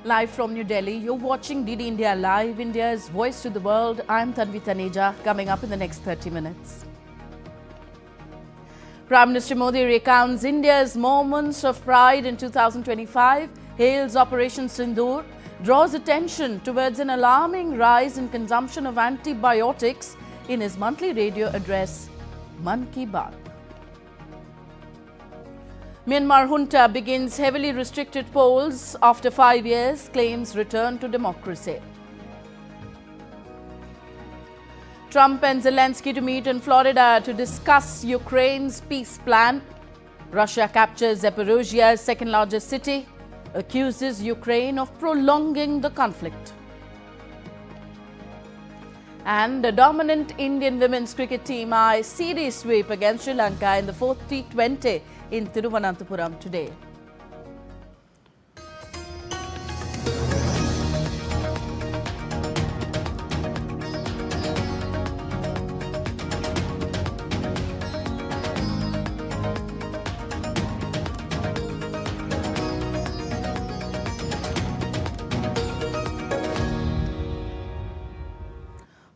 Live from New Delhi, you're watching DD India Live, India's voice to the world. I'm Tanvi Taneja, coming up in the next 30 minutes. Prime Minister Modi recounts India's moments of pride in 2025, hails Operation Sindoor, draws attention towards an alarming rise in consumption of antibiotics in his monthly radio address, Mann Ki Baat. Myanmar junta begins heavily restricted polls after 5 years, claims return to democracy. Trump and Zelenskyy to meet in Florida to discuss Ukraine's peace plan. Russia captures Zaporozhia's second largest city, accuses Ukraine of prolonging the conflict. And the dominant Indian women's cricket team eyes series sweep against Sri Lanka in the fourth T20 in Thiruvananthapuram today.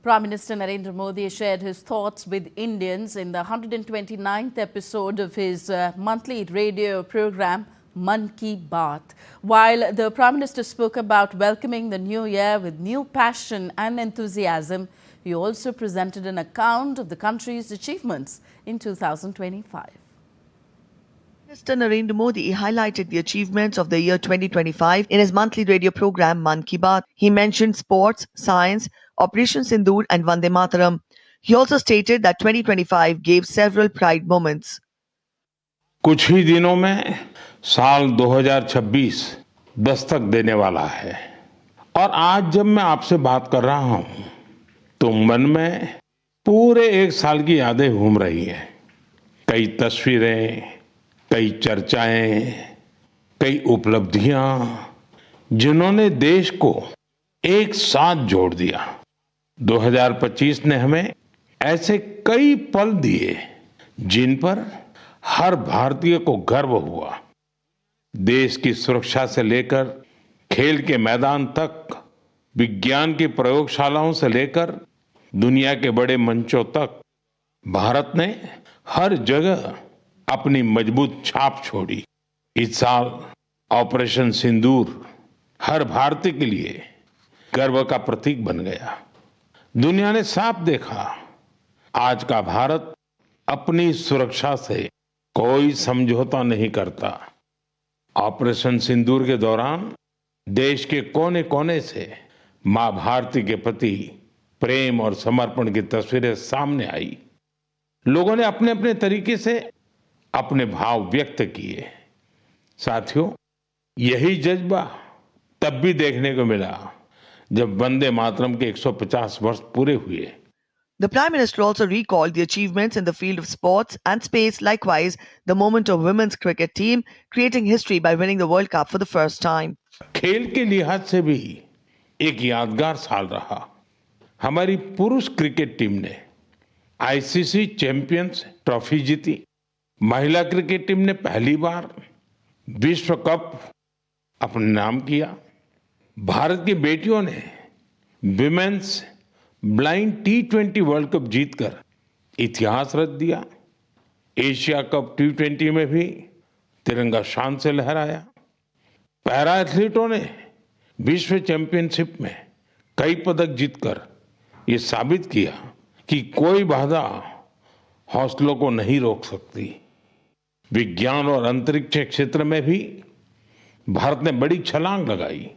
Prime Minister Narendra Modi shared his thoughts with Indians in the 129th episode of his monthly radio program, Mann Ki Baat. While the Prime Minister spoke about welcoming the new year with new passion and enthusiasm, he also presented an account of the country's achievements in 2025. Minister Narendra Modi highlighted the achievements of the year 2025 in his monthly radio program Mann Ki Baat. He mentioned sports, science, Operation Sindoor and Vande Mataram. He also stated that 2025 gave several pride moments. कुछ ही दिनों में साल 2026 दस्तक देने वाला है और आज जब मैं आपसे बात कर रहा हूं तो मन में पूरे एक साल की यादें घूम रही हैं। कई तस्वीरें, कई चर्चाएं, कई उपलब्धियां जिन्होंने देश को एक साथ जोड़ दिया। 2025 ने हमें ऐसे कई पल दिए जिन पर हर भारतीय को गर्व हुआ। देश की सुरक्षा से लेकर खेल के मैदान तक, विज्ञान की प्रयोगशालाओं से लेकर दुनिया के बड़े मंचों तक भारत ने हर जगह अपनी मजबूत छाप छोड़ी। इस साल ऑपरेशन सिंदूर हर भारतीय के लिए गर्व का प्रतीक बन गया। दुनिया ने साफ देखा, आज का भारत अपनी सुरक्षा से कोई समझौता नहीं करता। ऑपरेशन सिंदूर के दौरान देश के कोने कोने से मां भारती के प्रति प्रेम और समर्पण की तस्वीरें सामने आई। लोगों ने अपने अपने तरीके से अपने भाव व्यक्त किए। साथियों, यही जज्बा तब भी देखने को मिला जब वंदे मातरम के 150 वर्ष पूरे हुए। The Prime Minister also recalled the achievements in the field of sports and space, likewise the moment of women's cricket team creating history by winning the World Cup for the first time. खेल के लिहाज से भी एक यादगार साल रहा। हमारी पुरुष क्रिकेट टीम ने आईसीसी चैंपियंस ट्रॉफी जीती। महिला क्रिकेट टीम ने पहली बार विश्व कप अपने नाम किया। भारत की बेटियों ने women's blind T20 world cup जीतकर इतिहास रच दिया। एशिया कप T20 में भी तिरंगा शान से लहराया। पैरा एथलीटों ने विश्व चैंपियनशिप में कई पदक जीतकर ये साबित किया कि कोई बाधा हौसलों को नहीं रोक सकती। विज्ञान और अंतरिक्ष क्षेत्र में भी भारत ने बड़ी छलांग लगाई।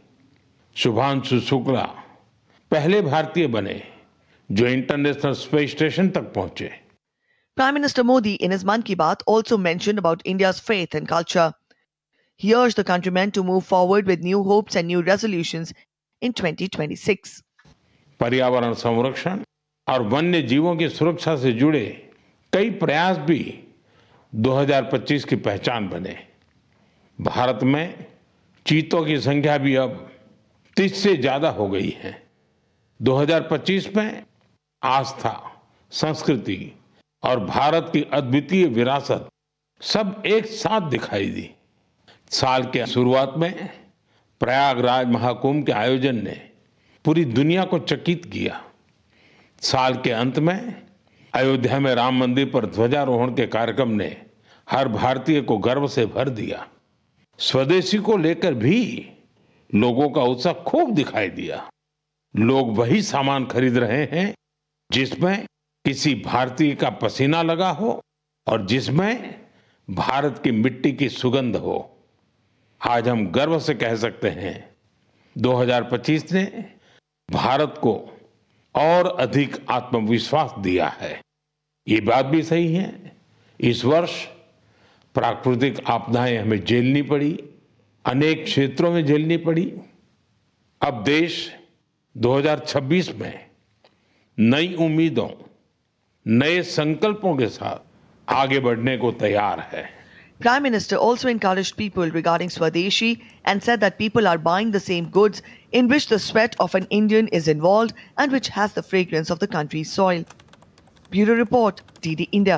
शुभांशु शुक्ला पहले भारतीय बने जो इंटरनेशनल स्पेस स्टेशन तक पहुंचे। Prime Minister Modi in his Mann Ki Baat also mentioned about India's faith and culture. He urged the countrymen to move forward with new hopes and new resolutions in 2026. पर्यावरण संरक्षण और वन्य जीवों की सुरक्षा से जुड़े कई प्रयास भी 2025 की पहचान बने। भारत में चीतों की संख्या भी अब 30 से ज्यादा हो गई है। 2025 में आस्था, संस्कृति और भारत की अद्वितीय विरासत सब एक साथ दिखाई दी। साल के शुरुआत में प्रयागराज महाकुंभ के आयोजन ने पूरी दुनिया को चकित किया। साल के अंत में अयोध्या में राम मंदिर पर ध्वजारोहण के कार्यक्रम ने हर भारतीय को गर्व से भर दिया। स्वदेशी को लेकर भी लोगों का उत्साह खूब दिखाई दिया। लोग वही सामान खरीद रहे हैं जिसमें किसी भारतीय का पसीना लगा हो और जिसमें भारत की मिट्टी की सुगंध हो। आज हम गर्व से कह सकते हैं 2025 ने भारत को और अधिक आत्मविश्वास दिया है। ये बात भी सही है, इस वर्ष प्राकृतिक आपदाएं हमें झेलनी पड़ी, अनेक क्षेत्रों में झेलनी पड़ी। अब देश 2026 में नई उम्मीदों, नए संकल्पों के साथ आगे बढ़ने को तैयार है। Prime Minister also encouraged people regarding Swadeshi and said that people are buying the same goods in which the sweat of an Indian is involved and which has the fragrance of the country's soil. Bureau Report, DD India.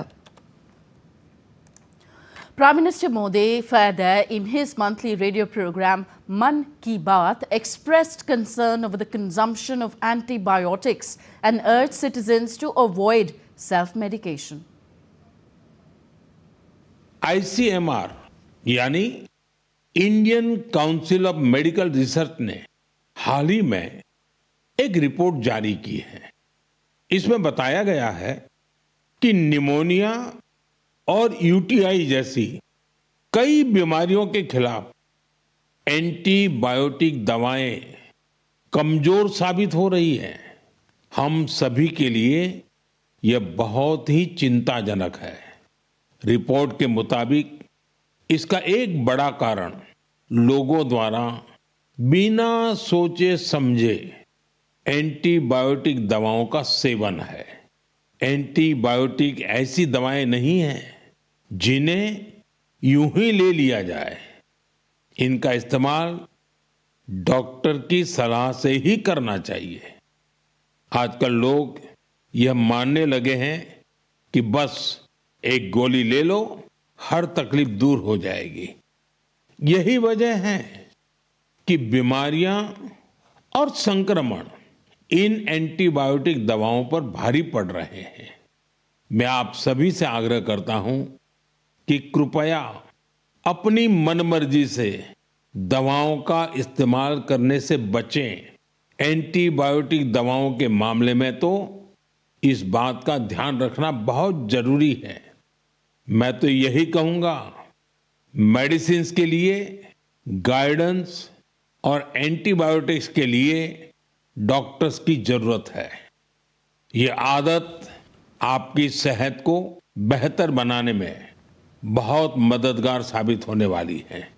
Prime Minister Modi further in his monthly radio program Mann Ki Baat expressed concern over the consumption of antibiotics and urged citizens to avoid self-medication. ICMR यानी Indian council of medical research ने हाल ही में एक report जारी की है। इसमें बताया गया है कि निमोनिया और यूटीआई जैसी कई बीमारियों के खिलाफ एंटीबायोटिक दवाएं कमजोर साबित हो रही हैं। हम सभी के लिए यह बहुत ही चिंताजनक है। रिपोर्ट के मुताबिक इसका एक बड़ा कारण लोगों द्वारा बिना सोचे समझे एंटीबायोटिक दवाओं का सेवन है। एंटीबायोटिक ऐसी दवाएं नहीं हैं जिन्हें यूं ही ले लिया जाए। इनका इस्तेमाल डॉक्टर की सलाह से ही करना चाहिए। आजकल लोग यह मानने लगे हैं कि बस एक गोली ले लो, हर तकलीफ दूर हो जाएगी। यही वजह है कि बीमारियां और संक्रमण इन एंटीबायोटिक दवाओं पर भारी पड़ रहे हैं। मैं आप सभी से आग्रह करता हूं कि कृपया अपनी मनमर्जी से दवाओं का इस्तेमाल करने से बचें। एंटीबायोटिक दवाओं के मामले में तो इस बात का ध्यान रखना बहुत जरूरी है। मैं तो यही कहूंगा, मेडिसिन्स के लिए गाइडेंस और एंटीबायोटिक्स के लिए डॉक्टर्स की जरूरत है। ये आदत आपकी सेहत को बेहतर बनाने में बहुत मददगार साबित होने वाली है।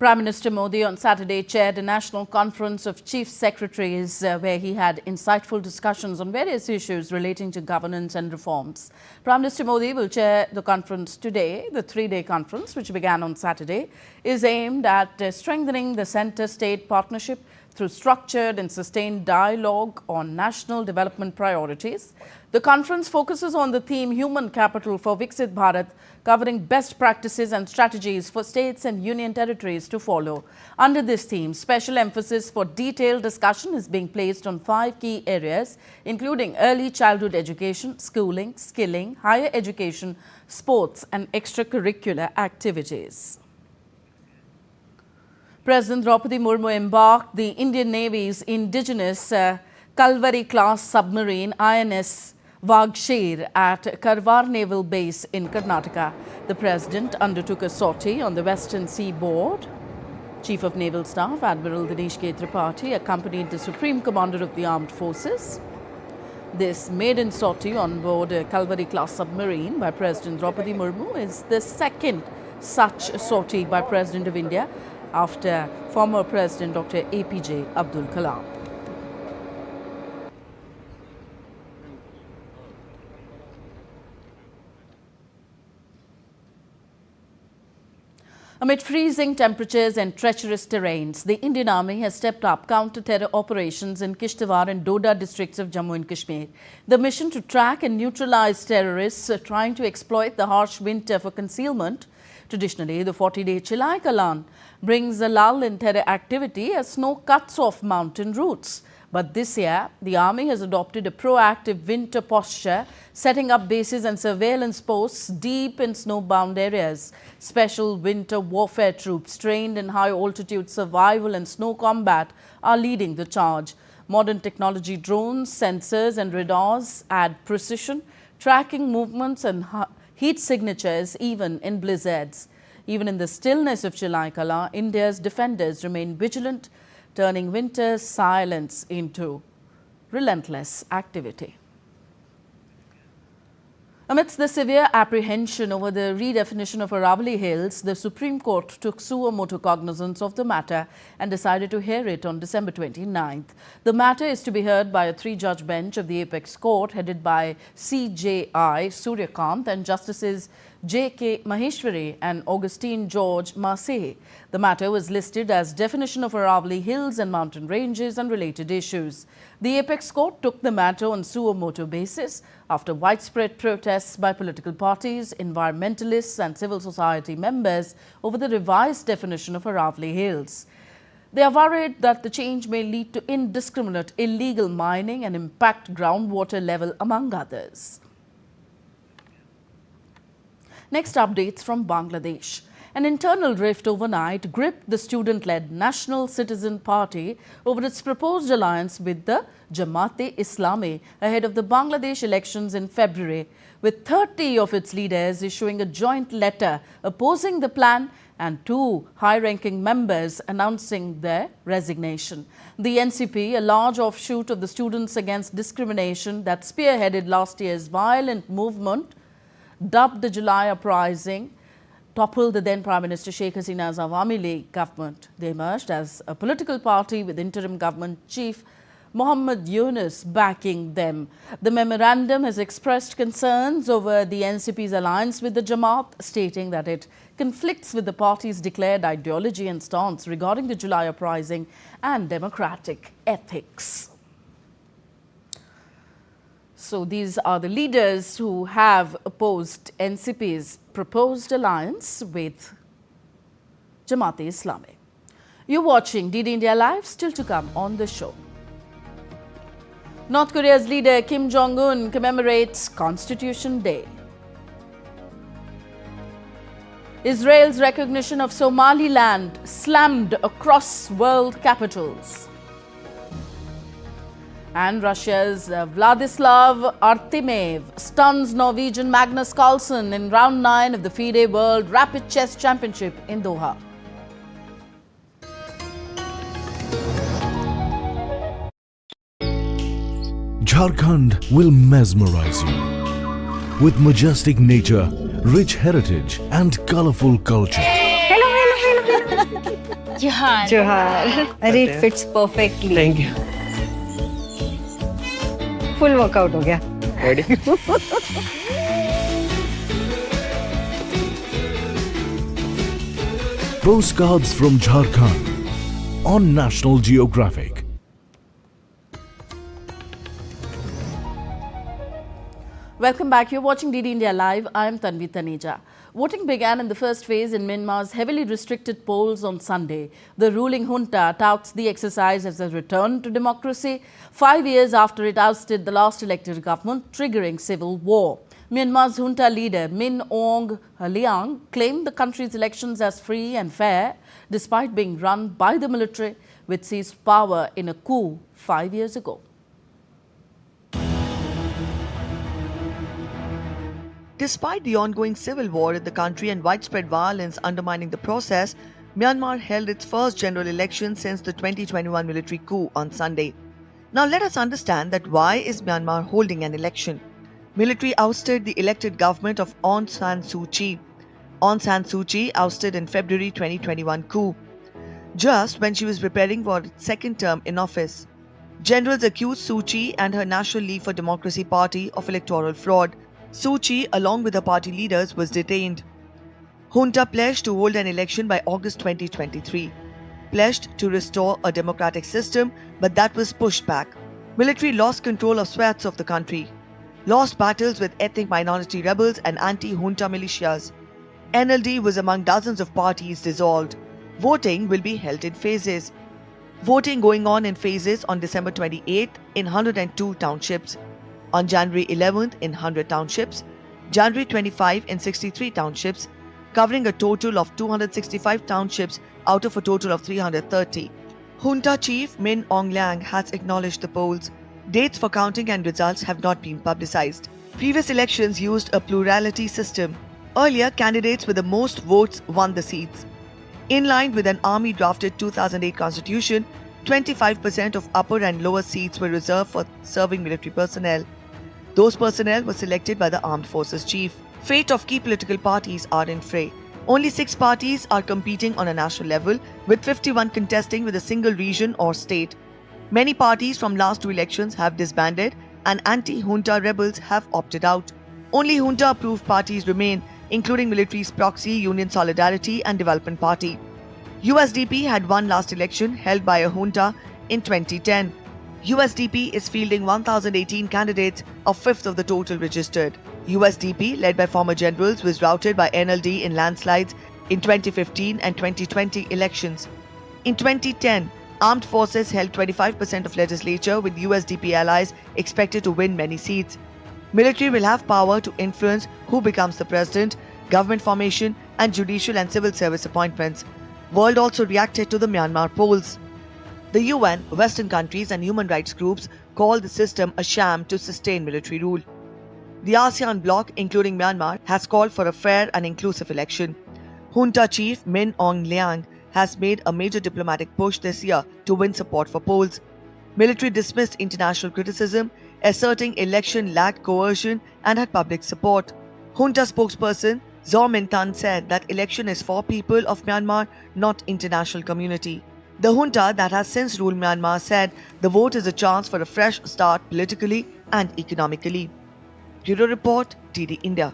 Prime Minister Modi on Saturday chaired a national conference of chief secretaries where he had insightful discussions on various issues relating to governance and reforms. Prime Minister Modi will chair the conference today. The three-day conference, which began on Saturday, is aimed at strengthening the centre-state partnership through structured and sustained dialogue on national development priorities. The conference focuses on the theme Human Capital for Viksit Bharat, covering best practices and strategies for states and union territories to follow. Under this theme, special emphasis for detailed discussion is being placed on 5 key areas, including early childhood education, schooling, skilling, higher education, sports and extracurricular activities. President Draupadi Murmu embarked the Indian Navy's indigenous Kalvari-class submarine INS Vagshir at Karwar Naval Base in Karnataka. The President undertook a sortie on the western seaboard. Chief of Naval Staff Admiral Dinesh K. Tripathi accompanied the Supreme Commander of the Armed Forces. This maiden sortie on board a Kalvari-class submarine by President Draupadi Murmu is the second such sortie by President of India after former President Dr. APJ Abdul Kalam. Amid freezing temperatures and treacherous terrains, the Indian Army has stepped up counter-terror operations in Kishtwar and Doda districts of Jammu and Kashmir. The mission to track and neutralize terrorists trying to exploit the harsh winter for concealment Traditionally, the 40-day Chilai Kalan brings a lull in terror activity as snow cuts off mountain routes. But this year, the army has adopted a proactive winter posture, setting up bases and surveillance posts deep in snow-bound areas. Special winter warfare troops trained in high-altitude survival and snow combat are leading the charge. Modern technology drones, sensors and radars add precision, tracking movements and heat signatures even in blizzards. Even in the stillness of Chilai Kala, India's defenders remain vigilant, turning winter's silence into relentless activity. Amidst the severe apprehension over the redefinition of Aravali Hills, the Supreme Court took suo motu cognizance of the matter and decided to hear it on December 29th. The matter is to be heard by a three-judge bench of the Apex Court headed by CJI Suryakant and Justices J.K. Maheshwari and Augustine George Marseille. The matter was listed as definition of Aravali Hills and mountain ranges and related issues. The Apex Court took the matter on suo motu basis after widespread protests by political parties, environmentalists and civil society members over the revised definition of Aravali Hills. They are worried that the change may lead to indiscriminate illegal mining and impact groundwater level, among others. Next, updates from Bangladesh. An internal rift overnight gripped the student-led National Citizen Party over its proposed alliance with the Jamaat-e-Islami ahead of the Bangladesh elections in February, with 30 of its leaders issuing a joint letter opposing the plan and 2 high-ranking members announcing their resignation. The NCP, a large offshoot of the Students Against Discrimination that spearheaded last year's violent movement, dubbed the July uprising, toppled the then Prime Minister Sheikh Hasina's Awami League government. They emerged as a political party with interim government chief Mohammad Yunus backing them. The memorandum has expressed concerns over the NCP's alliance with the Jamaat, stating that it conflicts with the party's declared ideology and stance regarding the July uprising and democratic ethics. So these are the leaders who have opposed NCP's proposed alliance with Jamaat-e-Islami. You're watching DD India Live, still to come on the show. North Korea's leader Kim Jong-un commemorates Constitution Day. Israel's recognition of Somaliland slammed across world capitals. And Russia's Vladislav Artemev stuns Norwegian Magnus Carlsen in round 9 of the FIDE World Rapid Chess Championship in Doha. Jharkhand will mesmerize you with majestic nature, rich heritage and colorful culture. Hello. Johar. It fits perfectly. Thank you. Full workout हो गया. Ready? Postcards from Jharkhand on National Geographic. Welcome back. You're watching DD India Live. I'm Tanvi Taneja. Voting began in the first phase in Myanmar's heavily restricted polls on Sunday. The ruling junta touts the exercise as a return to democracy 5 years after it ousted the last elected government, triggering civil war. Myanmar's junta leader Min Aung Hlaing claimed the country's elections as free and fair, despite being run by the military, which seized power in a coup 5 years ago. Despite the ongoing civil war in the country and widespread violence undermining the process, Myanmar held its first general election since the 2021 military coup on Sunday. Now let us understand that why is Myanmar holding an election? Military ousted the elected government of Aung San Suu Kyi. Aung San Suu Kyi ousted in February 2021 coup, just when she was preparing for its second term in office. Generals accused Suu Kyi and her National League for Democracy party of electoral fraud. Suu Kyi, along with the party leaders, was detained. Junta pledged to hold an election by August 2023. Pledged to restore a democratic system, but that was pushed back. Military lost control of swaths of the country. Lost battles with ethnic minority rebels and anti-junta militias. NLD was among dozens of parties dissolved. Voting will be held in phases. Voting going on in phases on December 28th in 102 townships, on January 11th in 100 townships, January 25 in 63 townships, covering a total of 265 townships out of a total of 330. Junta Chief Min Aung Hlaing has acknowledged the polls. Dates for counting and results have not been publicized. Previous elections used a plurality system. Earlier, candidates with the most votes won the seats. In line with an army-drafted 2008 constitution, 25% of upper and lower seats were reserved for serving military personnel. Those personnel were selected by the Armed Forces Chief. Fate of key political parties are in fray. Only 6 parties are competing on a national level, with 51 contesting with a single region or state. Many parties from last 2 elections have disbanded and anti-junta rebels have opted out. Only junta-approved parties remain, including military's proxy Union Solidarity and Development Party. USDP had won last election held by a junta in 2010. USDP is fielding 1,018 candidates, a fifth of the total registered. USDP, led by former generals, was routed by NLD in landslides in 2015 and 2020 elections. In 2010, armed forces held 25% of legislature, with USDP allies expected to win many seats. Military will have power to influence who becomes the president, government formation, and judicial and civil service appointments. World also reacted to the Myanmar polls. The UN, Western countries, and human rights groups call the system a sham to sustain military rule. The ASEAN bloc, including Myanmar, has called for a fair and inclusive election. Junta Chief Min Aung Hlaing has made a major diplomatic push this year to win support for polls. Military dismissed international criticism, asserting election lacked coercion and had public support. Junta spokesperson Zaw Min Tan said that election is for people of Myanmar, not international community. The junta that has since ruled Myanmar said the vote is a chance for a fresh start politically and economically. Bureau Report, TD India.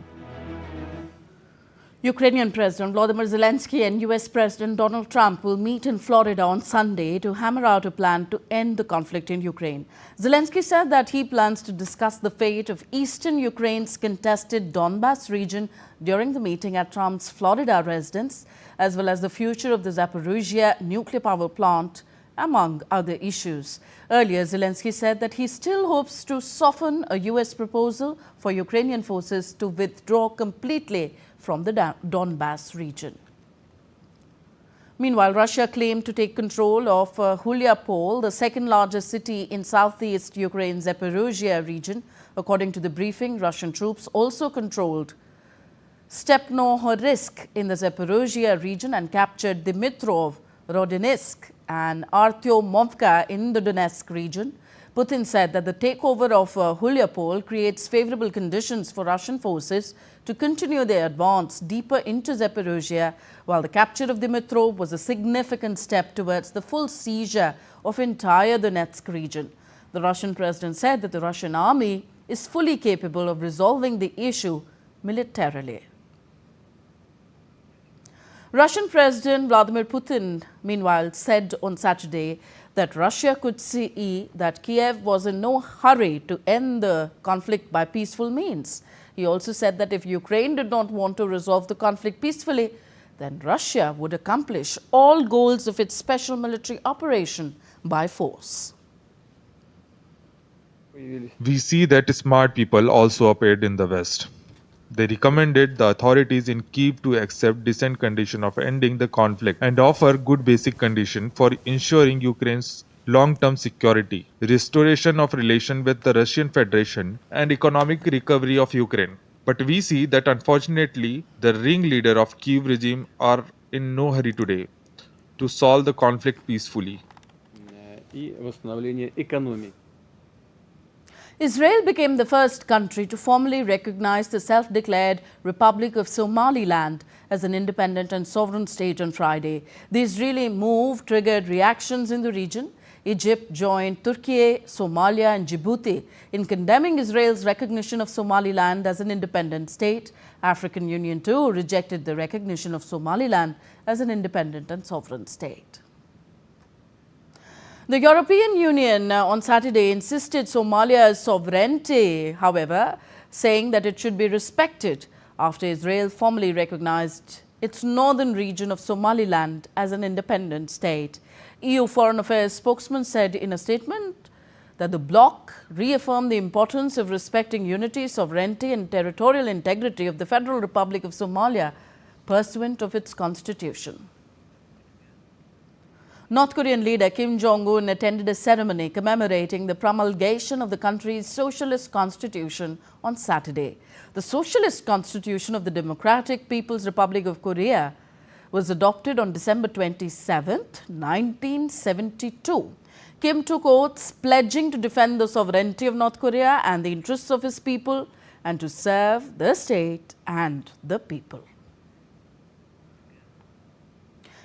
Ukrainian President Volodymyr Zelenskyy and US President Donald Trump will meet in Florida on Sunday to hammer out a plan to end the conflict in Ukraine. Zelenskyy said that he plans to discuss the fate of eastern Ukraine's contested Donbas region during the meeting at Trump's Florida residence, as well as the future of the Zaporizhzhia nuclear power plant, among other issues. Earlier, Zelenskyy said that he still hopes to soften a US proposal for Ukrainian forces to withdraw completely from the Donbas region. Meanwhile, Russia claimed to take control of Huliapol, the second largest city in southeast Ukraine's Zaporizhzhia region. According to the briefing, Russian troops also controlled Stepnohorsk in the Zaporizhzhia region and captured Dmitrov, Rodinsk and Artyomovka in the Donetsk region. Putin said that the takeover of Huliapol creates favorable conditions for Russian forces to continue their advance deeper into Zaporizhzhia, while the capture of Dmitrov was a significant step towards the full seizure of entire Donetsk region. The Russian president said that the Russian army is fully capable of resolving the issue militarily. Russian President Vladimir Putin, meanwhile, said on Saturday that Russia could see that Kiev was in no hurry to end the conflict by peaceful means. He also said that if Ukraine did not want to resolve the conflict peacefully, then Russia would accomplish all goals of its special military operation by force. We see that smart people also appeared in the West. They recommended the authorities in Kyiv to accept decent condition of ending the conflict and offer good basic condition for ensuring Ukraine's long-term security, restoration of relation with the Russian Federation, and economic recovery of Ukraine. But we see that unfortunately, the ringleader of Kyiv regime are in no hurry today to solve the conflict peacefully. Israel became the first country to formally recognize the self-declared Republic of Somaliland as an independent and sovereign state on Friday. The Israeli move triggered reactions in the region. Egypt joined Turkey, Somalia and Djibouti in condemning Israel's recognition of Somaliland as an independent state. African Union too rejected the recognition of Somaliland as an independent and sovereign state. The European Union on Saturday insisted Somalia's sovereignty, however, saying that it should be respected. after Israel formally recognized its northern region of Somaliland as an independent state. EU Foreign Affairs spokesman said in a statement that the bloc reaffirmed the importance of respecting unity, sovereignty and territorial integrity of the Federal Republic of Somalia pursuant of its constitution. North Korean leader Kim Jong-un attended a ceremony commemorating the promulgation of the country's socialist constitution on Saturday. The socialist constitution of the Democratic People's Republic of Korea was adopted on December 27, 1972. Kim took oaths pledging to defend the sovereignty of North Korea and the interests of his people and to serve the state and the people.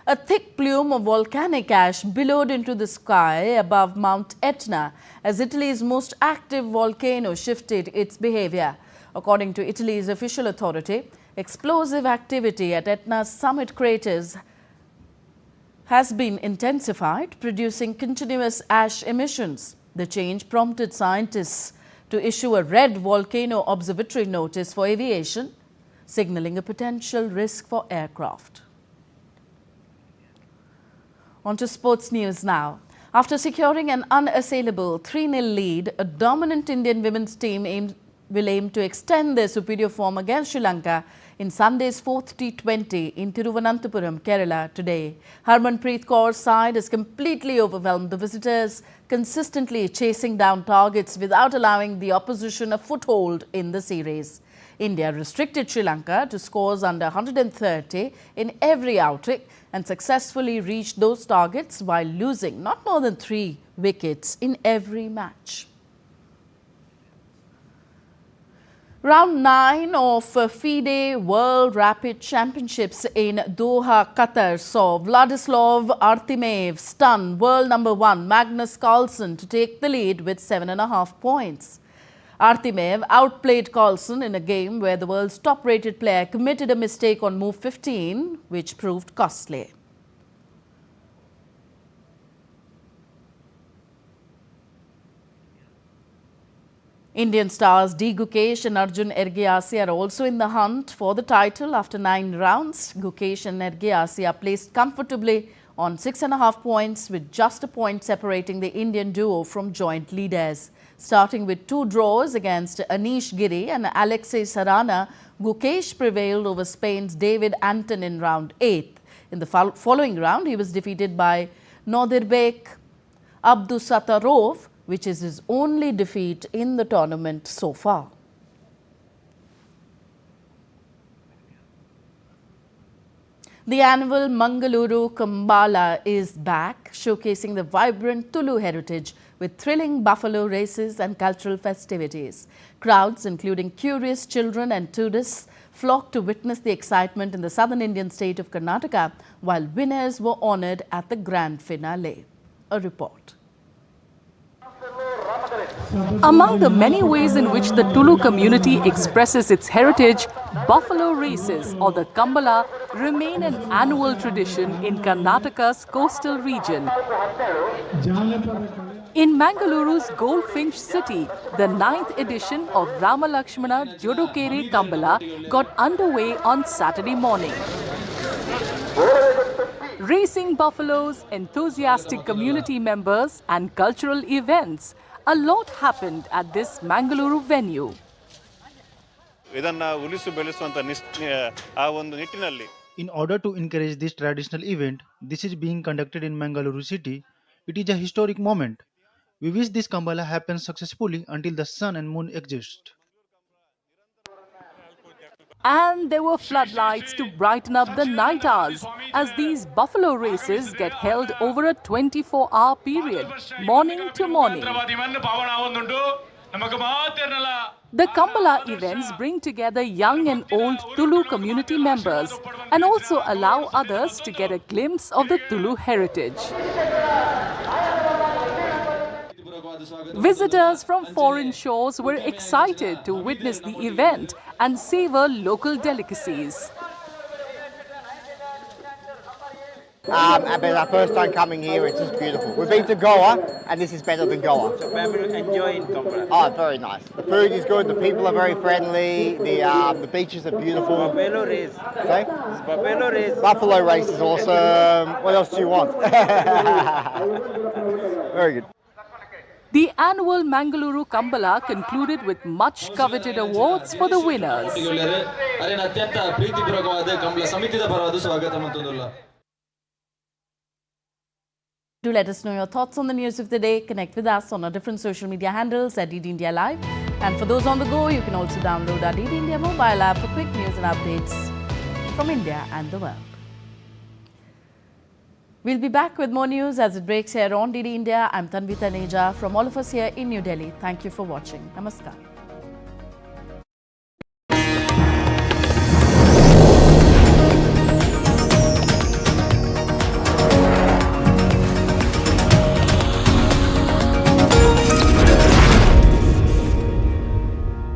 A thick plume of volcanic ash billowed into the sky above Mount Etna as Italy's most active volcano shifted its behavior. According to Italy's official authority, explosive activity at Etna's summit craters has been intensified, producing continuous ash emissions. The change prompted scientists to issue a red volcano observatory notice for aviation, signaling a potential risk for aircraft. On to sports news now. After securing an unassailable 3-0 lead, a dominant Indian women's team will aim to extend their superior form against Sri Lanka in Sunday's 4th T20 in Thiruvananthapuram, Kerala today. Harmanpreet Kaur's side has completely overwhelmed the visitors, consistently chasing down targets without allowing the opposition a foothold in the series. India restricted Sri Lanka to scores under 130 in every outing and successfully reached those targets while losing not more than 3 wickets in every match. Round 9 of FIDE World Rapid Championships in Doha, Qatar saw Vladislav Artyemev stun world number 1 Magnus Carlsen to take the lead with 7.5 points. Artyemev outplayed Carlsen in a game where the world's top-rated player committed a mistake on move 15, which proved costly. Indian stars D. Gukesh and Arjun Ergyasi are also in the hunt for the title after 9 rounds. Gukesh and Ergyasi are placed comfortably on 6.5 points with just a point separating the Indian duo from joint leaders. Starting with 2 draws against Anish Giri and Alexei Sarana, Gukesh prevailed over Spain's David Anton in round 8. In the following round, he was defeated by Nodirbek Abdusattorov, which is his only defeat in the tournament so far. The annual Mangaluru Kambala is back, showcasing the vibrant Tulu heritage with thrilling buffalo races and cultural festivities. Crowds, including curious children and tourists, flocked to witness the excitement in the southern Indian state of Karnataka, while winners were honoured at the grand finale. A report. Among the many ways in which the Tulu community expresses its heritage, buffalo races or the Kambala remain an annual tradition in Karnataka's coastal region. In Mangaluru's Goldfinch City, the 9th edition of Rama-Lakshmana Jodokere Kambala got underway on Saturday morning. Racing buffaloes, enthusiastic community members and cultural events. A lot happened at this Mangaluru venue. In order to encourage this traditional event, this is being conducted in Mangaluru city. It is a historic moment. We wish this Kambala happens successfully until the sun and moon exist. And there were floodlights to brighten up the night hours as these buffalo races get held over a 24-hour period, morning to morning. The Kambala events bring together young and old Tulu community members and also allow others to get a glimpse of the Tulu heritage. Visitors from foreign shores were excited to witness the event and savor local delicacies. But our first time coming here, it's just beautiful. We've been to Goa, and this is better than Goa. So where will you enjoy in Kambala? Oh, very nice. The food is good. The people are very friendly. The beaches are beautiful. Buffalo race. Okay? Buffalo race. Buffalo race is awesome. What else do you want? Very good. The annual Mangaluru Kambala concluded with much coveted awards for the winners. Do let us know your thoughts on the news of the day. Connect with us on our different social media handles at DD India Live. And for those on the go, you can also download our DD India mobile app for quick news and updates from India and the world. We'll be back with more news as it breaks here on DD India. I'm Tanvi Taneja from all of us here in New Delhi. Thank you for watching. Namaskar.